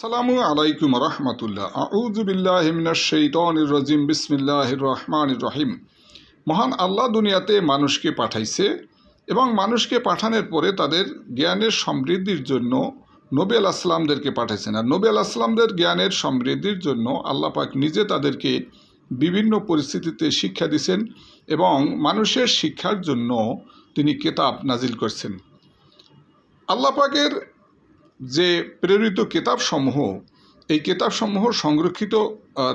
আসসালামু আলাইকুম রহমতুল্লাহ। আউযু বিল্লাহি মিনাশ শাইতানির রাজিম। বিসমিল্লাহির রহমানির রহিম। মহান আল্লাহ দুনিয়াতে মানুষকে পাঠাইছে এবং মানুষকে পাঠানোর পরে তাদের জ্ঞানের সমৃদ্ধির জন্য নবী আলাইহিস সালামদেরকে পাঠাইছেন। আর নবী আলাইহিস সালামদের জ্ঞানের সমৃদ্ধির জন্য আল্লাহ পাক নিজে তাদেরকে বিভিন্ন পরিস্থিতিতে শিক্ষা দিয়েছেন এবং মানুষের শিক্ষার জন্য তিনি কিতাব নাজিল করছেন। আল্লাহ পাকের যে প্রেরিত কিতাবসমূহ, এই কিতাবসমূহ সংরক্ষিত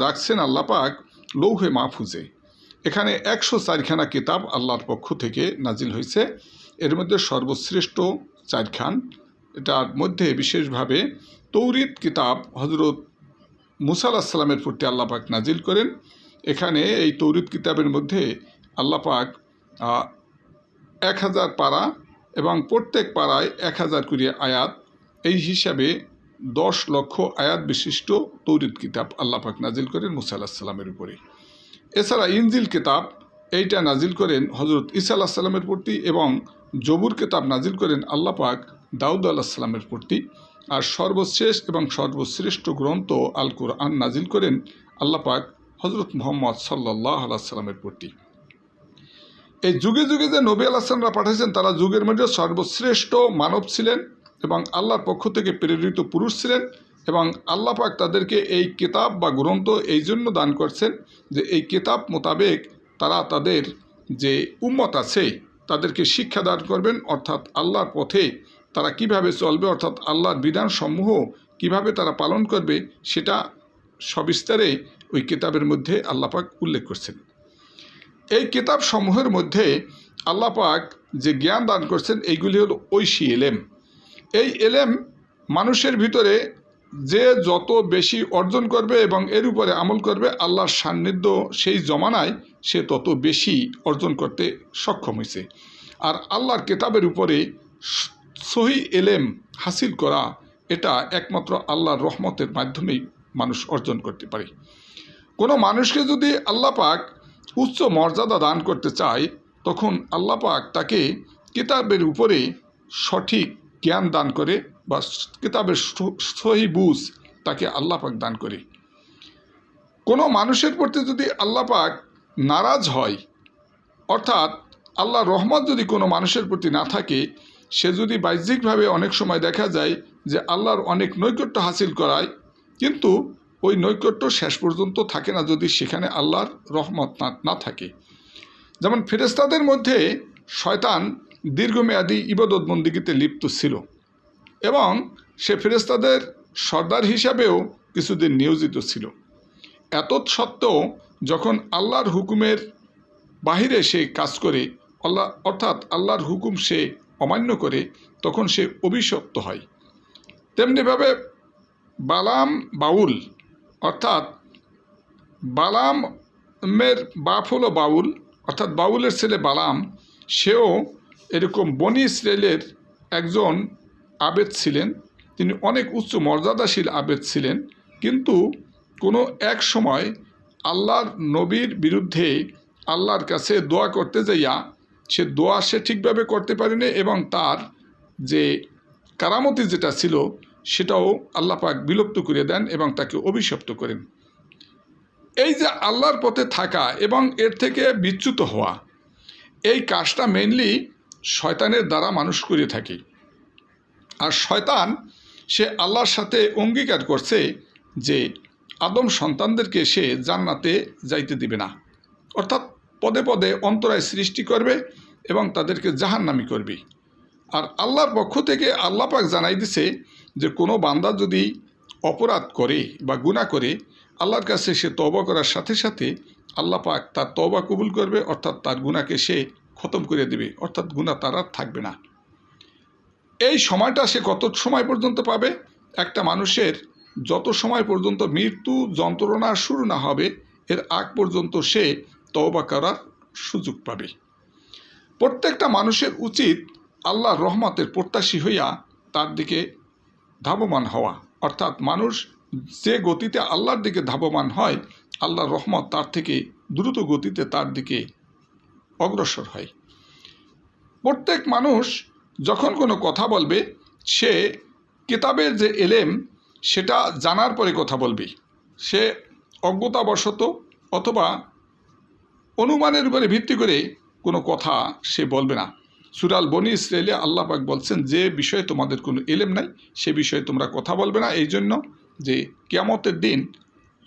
রাখছেন আল্লাহ পাক লৌহে মাহফুজে। এখানে 104খানা কিতাব আল্লাহর পক্ষ থেকে নাজিল হয়েছে। এর মধ্যে সর্বশ্রেষ্ঠ 4খান, এটার মধ্যে বিশেষভাবে তৌরিত কিতাব হজরত মুসা আলাইহিস সালামের প্রতি আল্লাহ পাক নাজিল করেন। এখানে এই তৌরিত কিতাবের মধ্যে আল্লাহ পাক 1000 পারা এবং প্রত্যেক পাড়ায় 1000 করে আয়াত, এই হিসাবে 10 লক্ষ আয়াত বিশিষ্ট তৌরিত কিতাব আল্লাহ পাক নাজিল করেন মুসা আলাইহিস সালামের উপরে। এছাড়া ইনজিল কিতাব এইটা নাজিল করেন হজরত ঈসা আলাইহিস সালামের প্রতি এবং জবুর কিতাব নাজিল করেন আল্লাহ পাক দাউদ আলাইহিস সালামের প্রতি। আর সর্বশেষ এবং সর্বশ্রেষ্ঠ গ্রন্থ আল কুরআন নাজিল করেন আল্লাহ পাক হজরত মুহাম্মদ সাল্লাল্লাহু আলাইহি সাল্লামের প্রতি। এই যুগে যুগে যে নবী আলাইহিস সালামরা পাঠিয়েছেন তারা যুগের মধ্যে সর্বশ্রেষ্ঠ মানব ছিলেন এবং আল্লাহর পক্ষ থেকে প্রেরিত পুরুষ ছিলেন এবং আল্লাহ পাক তাদেরকে এই কিতাব বা গ্রন্থ এই জন্য দান করছেন যে এই কিতাব মোতাবেক তারা তাদের যে উম্মত আছে তাদেরকে শিক্ষা দান করবেন, অর্থাৎ আল্লাহর পথে তারা কিভাবে চলবে, অর্থাৎ আল্লাহর বিধানসমূহ কিভাবে তারা পালন করবে সেটা সবিস্তারে ওই কিতাবের মধ্যে আল্লাহ পাক উল্লেখ করছেন। এই কিতাবসমূহের মধ্যে আল্লাহ পাক যে জ্ঞান দান করছেন এইগুলি হলো ঐশী এলেম। এই এলেম মানুষের ভিতরে যে যত বেশি অর্জন করবে এবং এর উপরে আমল করবে, আল্লাহর সান্নিধ্য সেই জমানায় সে তত বেশি অর্জন করতে সক্ষম হয়েছে। আর আল্লাহর কিতাবের উপরে সহি এলেম হাসিল করা, এটা একমাত্র আল্লাহর রহমতের মাধ্যমেই মানুষ অর্জন করতে পারে। কোনো মানুষকে যদি আল্লাহ পাক উচ্চ মর্যাদা দান করতে চায় তখন আল্লাহ পাক তাকে কিতাবের উপরে সঠিক জ্ঞান দান করে বা কিতাবের সহি বুঝ তাকে আল্লাহ পাক দান করে। কোনো মানুষের প্রতি যদি আল্লাহ পাক নারাজ হয়, অর্থাৎ আল্লাহর রহমত যদি কোনো মানুষের প্রতি না থাকে, সে যদি বাহ্যিকভাবে অনেক সময় দেখা যায় যে আল্লাহর অনেক নৈকট্য হাসিল করায়, কিন্তু ওই নৈকট্য শেষ পর্যন্ত থাকে না যদি সেখানে আল্লাহর রহমত না থাকে। যেমন ফেরেশতাদের মধ্যে শয়তান দীর্ঘমেয়াদী ইবাদত বন্দেগীতে লিপ্ত ছিল এবং সে ফেরেশতাদের সর্দার হিসাবেও কিছুদিন নিয়োজিত ছিল। এত সত্ত্বেও যখন আল্লাহর হুকুমের বাহিরে সে কাজ করে, অর্থাৎ আল্লাহর হুকুম সে অমান্য করে, তখন সে অভিশপ্ত হয়। তেমনিভাবে বালাম বাউল, অর্থাৎ বালামের বাপ হলো বাউল, অর্থাৎ বাউলের ছেলে বালাম, সেও এরকম বনি ইসরায়েলের একজন আবেদ ছিলেন। তিনি অনেক উচ্চ মর্যাদাশীল আবেদ ছিলেন, কিন্তু কোনো এক সময় আল্লাহর নবীর বিরুদ্ধে আল্লাহর কাছে দোয়া করতে যাইয়া সে দোয়া সে ঠিকভাবে করতে পারেনি এবং তার যে কারামতি যেটা ছিল সেটাও আল্লাহ পাক বিলুপ্ত করে দেন এবং তাকে অভিশপ্ত করেন। এই যে আল্লাহর পথে থাকা এবং এর থেকে বিচ্যুত হওয়া, এই কাজটা মেইনলি শয়তানের দ্বারা মানুষ করে থাকে। আর শয়তান সে আল্লাহর সাথে অঙ্গীকার করছে যে আদম সন্তানদেরকে সে জান্নাতে যাইতে দিবে না, অর্থাৎ পদে পদে অন্তরায় সৃষ্টি করবে এবং তাদেরকে জাহান্নামী করবে। আর আল্লাহর পক্ষ থেকে আল্লাহ পাক জানাই দিছে যে কোনো বান্দা যদি অপরাধ করে বা গুনাহ করে, আল্লাহর কাছে সে তওবা করার সাথে সাথে আল্লাহ পাক তার তওবা কবুল করবে, অর্থাৎ তার গুনাহকে সে খতম করে দেবে, অর্থাৎ গুনাহ তার আর থাকবে না। এই সময়টা সে কত সময় পর্যন্ত পাবে? একটা মানুষের যত সময় পর্যন্ত মৃত্যু যন্ত্রণা শুরু না হবে এর আগ পর্যন্ত সে তওবা করার সুযোগ পাবে। প্রত্যেকটা মানুষের উচিত আল্লাহর রহমতের প্রত্যাশী হইয়া তার দিকে ধাবমান হওয়া, অর্থাৎ মানুষ যে গতিতে আল্লাহর দিকে ধাবমান হয়, আল্লাহর রহমত তার থেকে দ্রুত গতিতে তার দিকে অগ্রসর হয়। প্রত্যেক মানুষ যখন কোনো কথা বলবে সে কিতাবের যে এলেম সেটা জানার পরে কথা বলবে। সে অজ্ঞতাবশত অথবা অনুমানের উপরে ভিত্তি করে কোনো কথা সে বলবে না। সূরা বনী ইসরাঈলে আল্লাহ পাক বলছেন, যে বিষয়ে তোমাদের কোনো ইলম নাই সে বিষয়ে তোমরা কথা বলবে না, এই জন্য যে কিয়ামতের দিন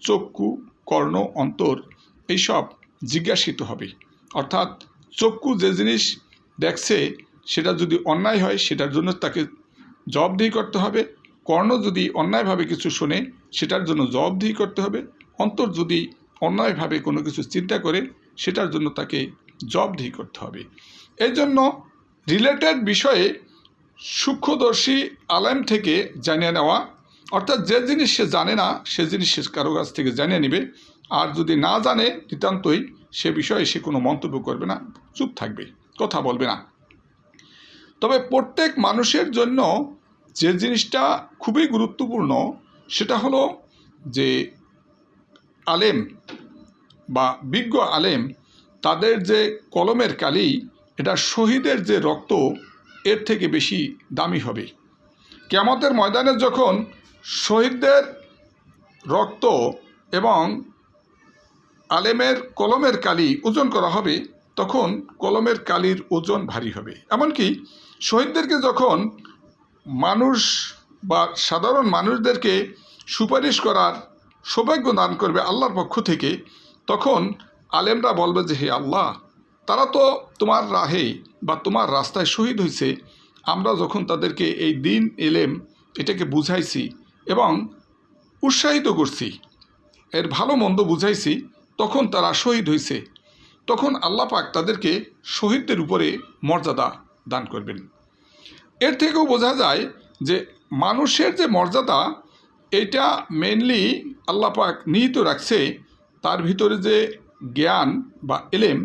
চক্ষু, কর্ণ, অন্তর এইসব জিজ্ঞাসিত হবে। অর্থাৎ চক্ষু যে জিনিস দেখছে সেটা যদি অন্যায় হয় সেটার জন্য তাকে জবাবদিহি করতে হবে। কর্ণ যদি অন্যায়ভাবে কিছু শোনে সেটার জন্য জবাবদিহি করতে হবে। অন্তর যদি অন্যায়ভাবে কোনো কিছু চিন্তা করে সেটার জন্য তাকে জবাবদিহি করতে হবে। এই জন্য রিলেটেড বিষয়ে সূক্ষ্মদর্শী আলেম থেকে জানিয়ে নেওয়া, অর্থাৎ যে জিনিস সে জানে না সে জিনিস সে কারো কাছ থেকে জানিয়ে নেবে। আর যদি না জানে নিতান্তই সে বিষয়ে সে কোনো মন্তব্য করবে না, চুপ থাকবে, কথা বলবে না। তবে প্রত্যেক মানুষের জন্য যে জিনিসটা খুবই গুরুত্বপূর্ণ সেটা হলো যে আলেম বা বিজ্ঞ আলেম তাদের যে কলমের কালি, এটা শহীদের যে রক্ত এর থেকে বেশি দামি হবে। কিয়ামতের ময়দানে যখন শহীদদের রক্ত এবং আলেমের কলমের কালি ওজন করা হবে তখন কলমের কালির ওজন ভারী হবে। এমনকি শহীদদেরকে যখন মানুষ বা সাধারণ মানুষদেরকে সুপারিশ করার সৌভাগ্য দান করবে আল্লাহর পক্ষ থেকে, তখন আলেমরা বলবে যে হে আল্লাহ, তারা তো তোমার রাহে বা তোমার রাস্তায় শহীদ হয়েছে, আমরা যখন তাদেরকে এই দিন এলেম এটাকে বুঝাইছি এবং উৎসাহিত করছি, এর ভালো মন্দ বুঝাইছি, তখন তারা শহীদ হয়েছে, তখন আল্লাহ পাক তাদেরকে শহীদদের উপরে মর্যাদা দান করবেন। এর থেকেও বোঝা যায় যে মানুষের যে মর্যাদা এটা মেনলি আল্লাহ পাক নিহিত রাখছে তার ভিতরে যে জ্ঞান বা এলেম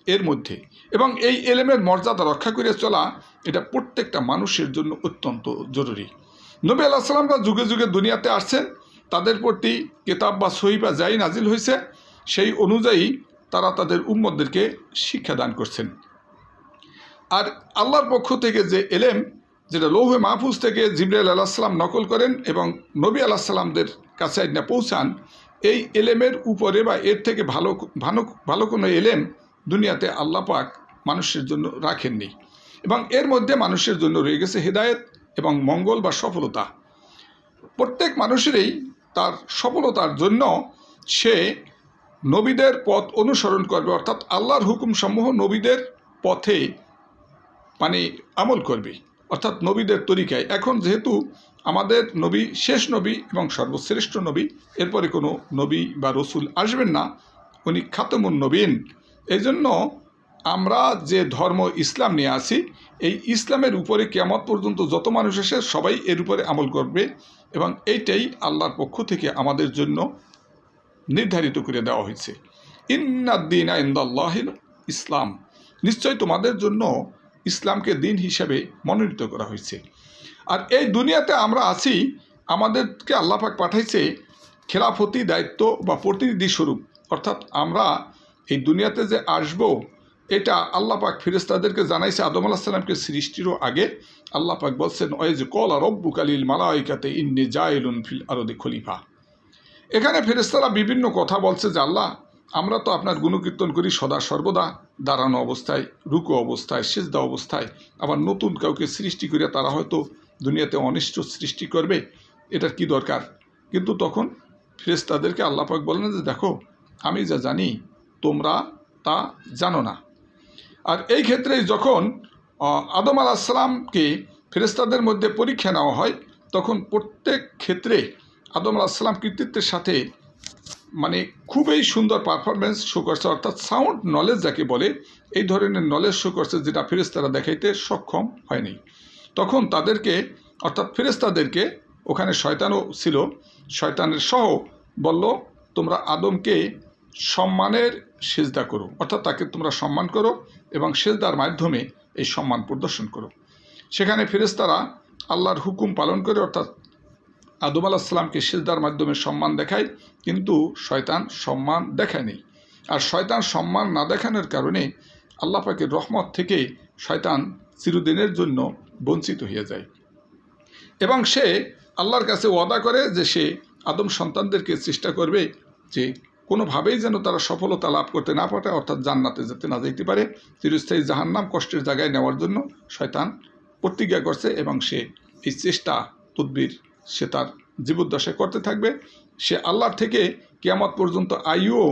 এর মধ্যে, এবং এই এলেমের মর্যাদা রক্ষা করে চলা এটা প্রত্যেকটা মানুষের জন্য অত্যন্ত জরুরি। নবী আলাইহিস সালামরা যুগে যুগে দুনিয়াতে আসছেন, তাদের প্রতি কিতাব বা সহিহ বা যাই নাজিল হয়েছে সেই অনুযায়ী তারা তাদের উম্মতদেরকে শিক্ষা দান করছেন। আর আল্লাহর পক্ষ থেকে যে এলেম, যেটা লৌহে মাহফুজ থেকে জিবরাইল আলাইহিস সালাম নকল করেন এবং নবী আলাইহিস সালামদের কাছে না পৌঁছান, এই এলেমের উপরে বা এর থেকে ভালো কোনো এলেম দুনিয়াতে আল্লাহ পাক মানুষের জন্য রাখেননি। এবং এর মধ্যে মানুষের জন্য রয়ে গেছে হেদায়েত এবং মঙ্গল বা সফলতা। প্রত্যেক মানুষেরই তার সফলতার জন্য সে নবীদের পথ অনুসরণ করবে, অর্থাৎ আল্লাহর হুকুমসমূহ নবীদের পথে আমল করবে, অর্থাৎ নবীদের তরিকায়। এখন যেহেতু আমাদের নবী শেষ নবী এবং সর্বশ্রেষ্ঠ নবী, এরপরে কোনো নবী বা রসুল আসবেন না, উনি খাতামুন নবীন। এই জন্য আমরা যে ধর্ম ইসলাম নিয়ে আসি, এই ইসলামের উপরে কিয়ামত পর্যন্ত যত মানুষ আসে সবাই এর উপরে আমল করবে, এবং এইটাই আল্লাহর পক্ষ থেকে আমাদের জন্য নির্ধারিত করে দেওয়া হয়েছে। ইন্নাদ-দীনা ইনদাল্লাহিল ইসলাম, নিশ্চয় তোমাদের জন্য ইসলামকে দিন হিসাবে মনোনীত করা হয়েছে। আর এই দুনিয়াতে আমরা আছি, আমাদেরকে আল্লাহ পাক পাঠাইছে খেলাফতি দায়িত্ব বা প্রতিনিধি স্বরূপ, অর্থাৎ আমরা এই দুনিয়াতে যে আসব এটা আল্লাহ পাক ফেরেশতাদেরকে জানাইছে। আদম আলাইহিস সালামকে সৃষ্টিরও আগে আল্লাহ পাক বলছেন, ওয়াইজ ক্বালা রাব্বুকা লিল মালাইকাতি ইন্নী জাইলুন ফিল আরদি খলিফা। এখানে ফেরেশতারা বিভিন্ন কথা বলছে যে আল্লাহ, আমরা তো আপনার গুণকীর্তন করি সদা সর্বদা, দাঁড়ানো অবস্থায়, রুকু অবস্থায়, সিজদা অবস্থায়, আবার নতুন কাউকে সৃষ্টি করে তারা হয়তো দুনিয়াতে অনিষ্ট সৃষ্টি করবে, এটার কি দরকার? কিন্তু তখন ফেরেশতাদেরকে আল্লাহ পাক বলেন যে দেখো, আমি যা জানি তোমরা তা জানো না। আর এই ক্ষেত্রে যখন আদম আলাইহিস সালামকে ফেরেশতাদের মধ্যে পরীক্ষা নেওয়া হয়, তখন প্রত্যেক ক্ষেত্রে আদম আলাইহিস সালাম কৃতিত্বের সাথে খুবই সুন্দর পারফরমেন্স শো করছে, অর্থাৎ সাউন্ড নলেজ যাকে বলে, এই ধরনের নলেজ শো করছে যেটা ফেরেশতারা দেখাইতে সক্ষম হয়নি। তখন তাদেরকে, অর্থাৎ ফেরেশতাদেরকে, ওখানে শয়তানও ছিল, শয়তানের সহ বলল, তোমরা আদমকে সম্মানের সিজদা করো, অর্থাৎ তাকে তোমরা সম্মান করো এবং সিজদার মাধ্যমে এই সম্মান প্রদর্শন করো। সেখানে ফেরেশতারা আল্লাহর হুকুম পালন করে, অর্থাৎ আদম আলাইহিস সালামকে সিজদার মাধ্যমে সম্মান দেখায়, কিন্তু শয়তান সম্মান দেখায়নি। আর শয়তান সম্মান না দেখানোর কারণে আল্লাহ পাকের রহমত থেকে শয়তান চিরদিনের জন্য বঞ্চিত হয়ে যায় এবং সে আল্লাহর কাছে ওয়াদা করে যে সে আদম সন্তানদেরকে চেষ্টা করবে যে কোনোভাবেই যেন তারা সফলতা লাভ করতে না পারে, অর্থাৎ জান্নাতে যেতে না যেতে পারে। চিরস্থায়ী জাহান্নাম কষ্টের জায়গায় নেওয়ার জন্য শয়তান প্রতিজ্ঞা করছে এবং সে এই চেষ্টা তদবির সে তার জীবদ্দশায় করতে থাকবে। সে আল্লাহর থেকে কিয়ামত পর্যন্ত আয়ুও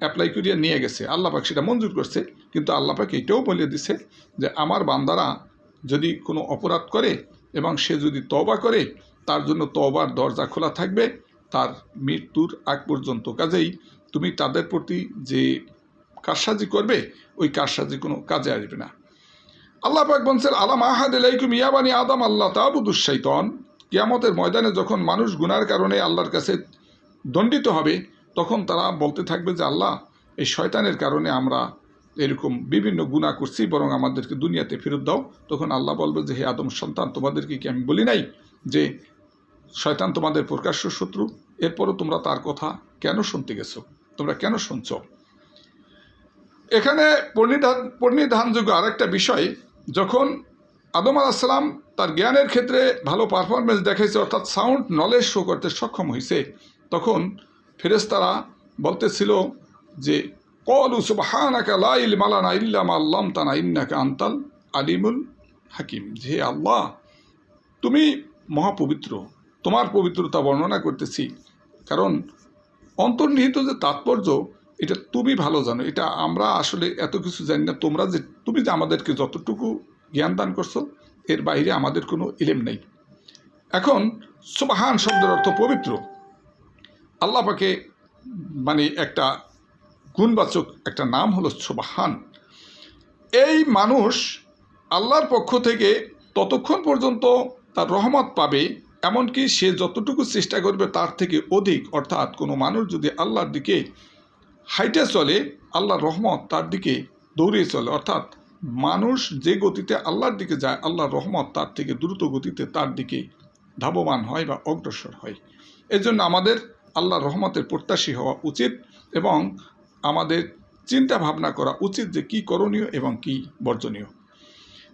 অ্যাপ্লাই করিয়া নিয়ে গেছে, আল্লাহ পাক সেটা মঞ্জুর করছে। কিন্তু আল্লাহ পাক এটাও বলে দিছে যে আমার বান্দারা যদি কোনো অপরাধ করে এবং সে যদি তওবা করে, তার জন্য তওবার দরজা খোলা থাকবে তার মৃত্যুর আগ পর্যন্ত। কাজেই তুমি তাদের প্রতি যে কারসাজি করবে, ওই কারসাজি কোনো কাজে আসবে না। আল্লাহ পাক বলছেন আলাম আহাদ আলাইকুম ইয়া বানি আদম আল্লাহ তা'বুদুশ শাইতান। কিয়ামতের ময়দানে যখন মানুষ গুনার কারণে আল্লাহর কাছে দণ্ডিত হবে, তখন তারা বলতে থাকবে যে আল্লাহ, এই শয়তানের কারণে আমরা এরকম বিভিন্ন গুনাহ করছি, বরং আমাদেরকে দুনিয়াতে ফেরত দাও। তখন আল্লাহ বলবে যে হে আদম সন্তান, তোমাদেরকে কি আমি বলি নাই যে শয়তান তোমাদের প্রকাশ্য শত্রু? এরপরও তোমরা তার কথা কেন শুনতে গেছো? তোমরা কেন শুনছ? এখানে পরিণিধানযোগ্য আরেকটা বিষয়, যখন আদম আলাইহিস সালাম তার জ্ঞানের ক্ষেত্রে ভালো পারফরমেন্স দেখাইছে, অর্থাৎ সাউন্ড নলেজ শো করতে সক্ষম হয়েছে, তখন ফেরেশতারা বলতেছিল যে ক্বালু সুবহানাকা লা ইলমা লানা ইল্লা মা আল্লামতানা ইন্নাকা আনতাল আলিমুল হাকিম। যে আল্লাহ, তুমি মহাপবিত্র, তোমার পবিত্রতা বর্ণনা করতেছি, কারণ অন্তর্নিহিত যে তাৎপর্য এটা তুমি ভালো জানো, এটা আমরা আসলে এত কিছু জানি না। তুমি যে আমাদেরকে যতটুকু জ্ঞান দান করছো, এর বাইরে আমাদের কোনো ইলম নেই। এখন সুবহান শব্দের অর্থ পবিত্র। আল্লাহ পাকে মানে একটা গুণবাচক একটা নাম হলো সুবহান। এই মানুষ আল্লাহর পক্ষ থেকে ততক্ষণ পর্যন্ত তার রহমত পাবে, এমনকি সে যতটুকু চেষ্টা করবে তার থেকে অধিক। অর্থাৎ কোনো মানুষ যদি আল্লাহর দিকে হাইটে চলে, আল্লাহর রহমত তার দিকে দৌড়িয়ে চলে। অর্থাৎ মানুষ যে গতিতে আল্লাহর দিকে যায়, আল্লাহর রহমত তার থেকে দ্রুত গতিতে তার দিকে ধাবমান হয় বা অগ্রসর হয়। এজন্য আমাদের আল্লাহর রহমতের প্রত্যাশী হওয়া উচিত এবং আমাদের চিন্তা ভাবনা করা উচিত যে কী করণীয় এবং কী বর্জনীয়।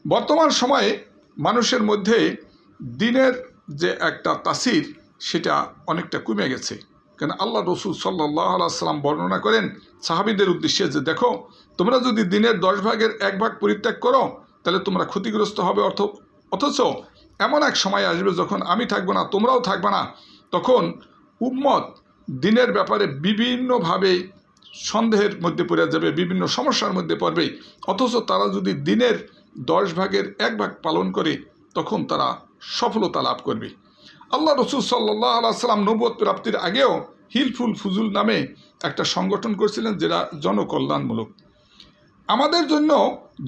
বর্তমান সময়ে মানুষের মধ্যে দিনের যে একটা তাসির, সেটা অনেকটা কমে গেছে। কেন আল্লাহ রসুল সাল্লাল্লাহু আলাইহি সাল্লাম বর্ণনা করেন সাহাবীদের উদ্দেশ্যে যে দেখো, তোমরা যদি দিনের 10 ভাগের 1 ভাগ পরিত্যাগ করো, তাহলে তোমরা ক্ষতিগ্রস্ত হবে। অথচ এমন এক সময় আসবে যখন আমি থাকবো না, তোমরাও থাকবে না। তখন উম্মত দিনের ব্যাপারে বিভিন্নভাবে সন্দেহের মধ্যে পড়ে যাবে, বিভিন্ন সমস্যার মধ্যে পড়বে। অথচ তারা যদি দিনের 10 ভাগের 1 ভাগ পালন করে, তখন তারা সফলতা লাভ করবে। আল্লাহ রসুল সাল্লাল্লাহু আলাইহি সাল্লাম নবুয়ত প্রাপ্তির আগেও হিলফুল ফুজুল নামে একটা সংগঠন করেছিলেন, যেটা জনকল্যাণমূলক। আমাদের জন্য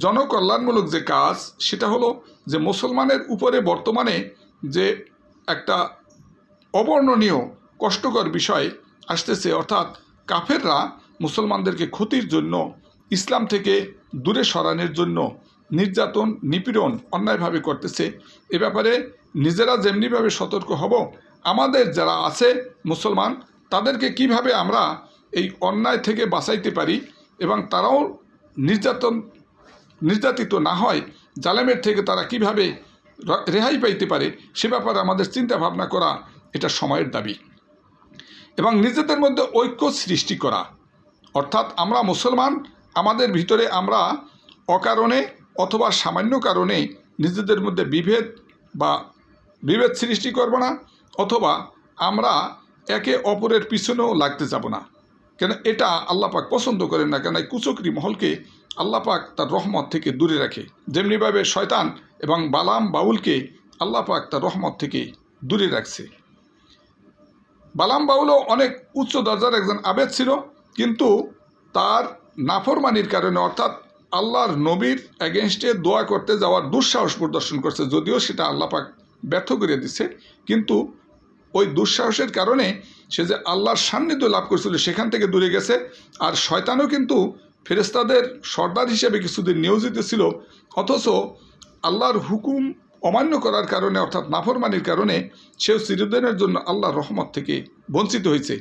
জনকল্যাণমূলক যে কাজ, সেটা হলো যে মুসলমানের উপরে বর্তমানে যে একটা অবর্ণনীয় কষ্টকর বিষয় আসতেছে, অর্থাৎ কাফেররা মুসলমানদেরকে ক্ষতির জন্য, ইসলাম থেকে দূরে সরানোর জন্য নির্যাতন নিপীড়ন অন্যায়ভাবে করতেছে। এ ব্যাপারে নিজেরা যেমনিভাবে সতর্ক হব, আমাদের যারা আছে মুসলমান, তাদেরকে কিভাবে আমরা এই অন্যায় থেকে বাঁচাইতে পারি এবং তারাও নির্যাতিত না হয়, জালেমের থেকে তারা কিভাবে রেহাই পাইতে পারে, সে ব্যাপারে আমাদের চিন্তা ভাবনা করা এটা সময়ের দাবি। এবং নিজেদের মধ্যে ঐক্য সৃষ্টি করা, অর্থাৎ আমরা মুসলমান, আমাদের ভিতরে আমরা অকারণে অথবা সামান্য কারণে নিজেদের মধ্যে বিভেদ সৃষ্টি করব না, অথবা আমরা একে অপরের পিছনেও লাগতে যাব না। কেন এটা আল্লাহ পাক পছন্দ করেন না। কেন এই কুচক্রী মহলকে আল্লাহ পাক তার রহমত থেকে দূরে রাখে। যেমনিভাবে শয়তান এবং বালাম বাউলকে আল্লাহ পাক তার রহমত থেকে দূরে রাখছে। বালাম বাউলও অনেক উচ্চ দরজার একজন আবেদ ছিল, কিন্তু তার নাফরমানির কারণে, অর্থাৎ আল্লাহর নবীর এগেনস্টে দোয়া করতে যাওয়ার দুঃসাহস প্রদর্শন করছে। যদিও সেটা আল্লাহ পাক ব্যর্থ করে দিচ্ছে, কিন্তু ওই দুঃসাহসের কারণে সে যে আল্লাহর সান্নিধ্য লাভ করেছিল, সেখান থেকে দূরে গেছে। আর শয়তানও কিন্তু ফেরেশতাদের সর্দার হিসেবে কিছুদিন নিয়োজিত ছিল, অথচ আল্লাহর হুকুম অমান্য করার কারণে, অর্থাৎ নাফরমানির কারণে সেও চিরদিনের জন্য আল্লাহর রহমত থেকে বঞ্চিত হয়েছে।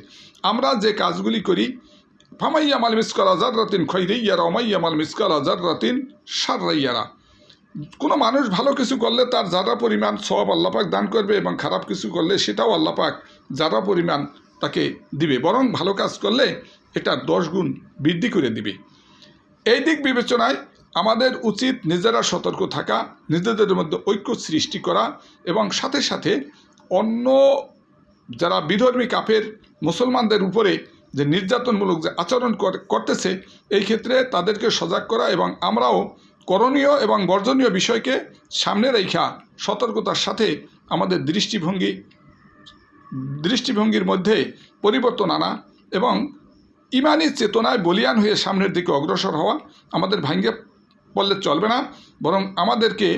আমরা যে কাজগুলি করি, ফামাইয়ামাল মিসকালা যাররাতিন খায়রাইয়ারা ওমাইয়ামাল মিসকালা যাররাতিন শাররাইয়ারা, কোনো মানুষ ভালো কিছু করলে তার যারা পরিমাণ সওয়াব আল্লাহ পাক দান করবে, এবং খারাপ কিছু করলে সেটাও আল্লাহ পাক যারা পরিমাণ তাকে দিবে, বরং ভালো কাজ করলে এটা 10 গুণ বৃদ্ধি করে দিবে। এই দিক বিবেচনায় আমাদের উচিত নিজেরা সতর্ক থাকা, নিজেদের মধ্যে ঐক্য সৃষ্টি করা, এবং সাথে সাথে অন্য যারা বিধর্মী কাফের মুসলমানদের উপরে যে নির্যাতনমূলক যে আচরণ করতেছে, এই ক্ষেত্রে তাদেরকে সজাগ করা, এবং আমরাও করণীয় এবং বর্জনীয় বিষয়কে সামনে রেখা সতর্কতার সাথে আমাদের দৃষ্টিভঙ্গির মধ্যে পরিবর্তন আনা এবং ইমানি চেতনায় বলিয়ান হয়ে সামনের দিকে অগ্রসর হওয়া। আমাদের ভাঙ্গে পড়লে চলবে না, বরং আমাদেরকে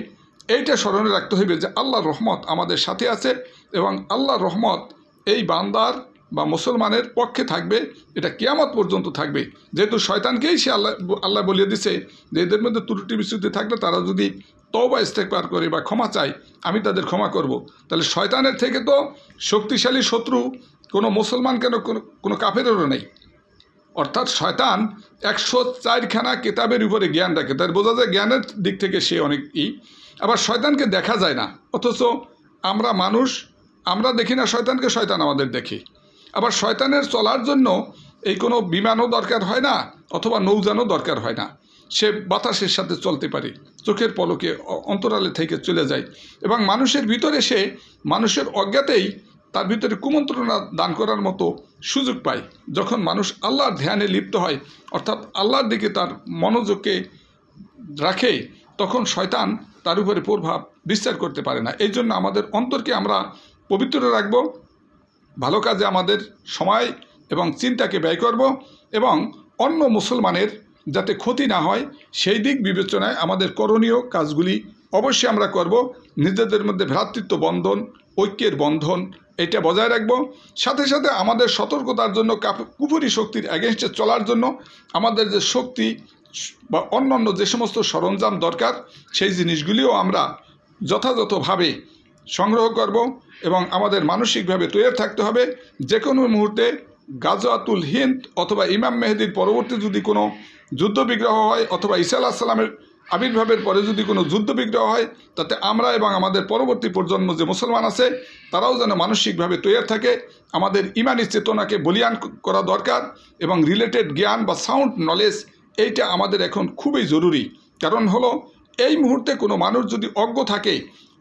এইটা স্মরণে রাখতে হইবে যে আল্লাহর রহমত আমাদের সাথে আছে, এবং আল্লাহর রহমত এই বান্দার বা মুসলমানের পক্ষে থাকবে, এটা কিয়ামত পর্যন্ত থাকবে। যেহেতু শয়তানকেই সে আল্লাহ বলিয়ে দিছে যে এদের মধ্যে ত্রুটি বিচ্যুতি থাকলে তারা যদি তওবা ইস্তেগফার করে বা ক্ষমা চায়, আমি তাদের ক্ষমা করব। তাহলে শয়তানের থেকে তো শক্তিশালী শত্রু কোনো মুসলমান কেন কোনো কাফেরেরও নেই। অর্থাৎ শয়তান 104খানা কিতাবের উপরে জ্ঞান রাখে, তার বোঝা যায় জ্ঞানের দিক থেকে সে অনেকই। আবার শয়তানকে দেখা যায় না, অথচ আমরা মানুষ, আমরা দেখি না শয়তানকে, শয়তান আমাদের দেখে। আবার শয়তানের চলার জন্য এই কোনো বিমানও দরকার হয় না, অথবা নৌযানও দরকার হয় না, সে বাতাসের সাথে চলতে পারে, চোখের পলকে অন্তরালে থেকে চলে যায়, এবং মানুষের ভিতরে সে মানুষের অজ্ঞাতেই তার ভিতরে কুমন্ত্রণা দান করার মতো সুযোগ পায়। যখন মানুষ আল্লাহর ধ্যানে লিপ্ত হয়, অর্থাৎ আল্লাহর দিকে তার মনোযোগকে রাখে, তখন শয়তান তার উপরে প্রভাব বিস্তার করতে পারে না। এই জন্য আমাদের অন্তরকে আমরা পবিত্র রাখব, ভালো কাজে আমাদের সময় এবং চিন্তাকে ব্যয় করব, এবং অন্য মুসলমানের যাতে ক্ষতি না হয় সেই দিক বিবেচনায় আমাদের করণীয় কাজগুলি অবশ্যই আমরা করব। নিজেদের মধ্যে ভ্রাতৃত্ব বন্ধন, ঐক্যের বন্ধন, এটা বজায় রাখব। সাথে সাথে আমাদের সতর্কতার জন্য, কুফরি শক্তির এগেনস্টে চলার জন্য আমাদের যে শক্তি বা অন্যান্য যে সমস্ত সরঞ্জাম দরকার, সেই জিনিসগুলিও আমরা যথাযথভাবে সংগ্রহ করব, এবং আমাদের মানসিকভাবে তৈরি থাকতে হবে। যে কোনো মুহূর্তে গাজওয়াতুল হিন্দ অথবা ইমাম মেহেদির পরবর্তী যদি কোনো যুদ্ধ বিগ্রহ হয়, অথবা ঈসা আলাইহিস সালামের আবির্ভাবের পরে যদি কোনো যুদ্ধ বিগ্রহ হয়, তাতে আমরা এবং আমাদের পরবর্তী প্রজন্ম যে মুসলমান আছে তারাও যেন মানসিকভাবে তৈরি থাকে। আমাদের ইমানি চেতনাকে বলিয়ান করা দরকার, এবং রিলেটেড জ্ঞান বা সাউন্ড নলেজ এইটা আমাদের এখন খুবই জরুরি। কারণ হলো এই মুহূর্তে কোনো মানুষ যদি অজ্ঞ থাকে,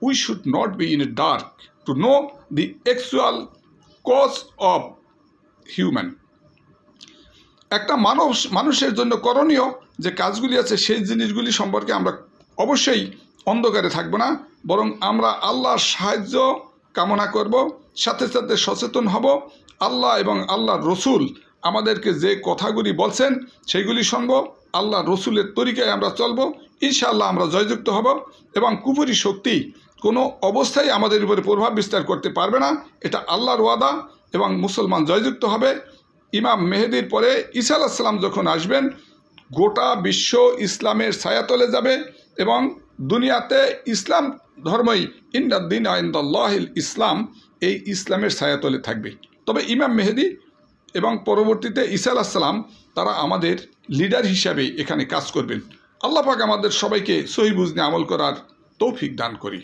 we should not be in a dark to know the actual cause of human. একটা মানুষের জন্য করণীয় যে কাজগুলি আছে সেই জিনিসগুলি সম্পর্কে আমরা অবশ্যই অন্ধকারে থাকব না, বরং আমরা আল্লাহর সাহায্য কামনা করব, সাথে সাথে সচেতন হব। আল্লাহ এবং আল্লাহর রসুল আমাদেরকে যে কথাগুলি বলছেন সেইগুলি শুনব, আল্লাহ রসুলের তরিকায় আমরা চলব, ইনশাআল্লাহ আমরা জয়যুক্ত হব, এবং কুফরি শক্তি কোনো অবস্থায় আমাদের উপরে প্রভাব বিস্তার করতে পারবে না। এটা আল্লাহর ওয়াদা, এবং মুসলমান জয়যুক্ত হবে। ইমাম মেহেদির পরে ঈসা আলাইহিস সালাম যখন আসবেন, গোটা বিশ্ব ইসলামের ছায়াতলে যাবে, এবং দুনিয়াতে ইসলাম ধর্মই ইন্নাদ-দীন ইনদাল্লাহিল ইসলাম, এই ইসলামের ছায়াতলে থাকবে। তবে ইমাম মেহেদি এবং পরবর্তীতে ঈসা আলাইহিস সালাম তারা আমাদের লিডার হিসাবে এখানে কাজ করবেন। আল্লাহ পাক আমাদের সবাইকে সহি বুঝে আমল করার তৌফিক দান করি।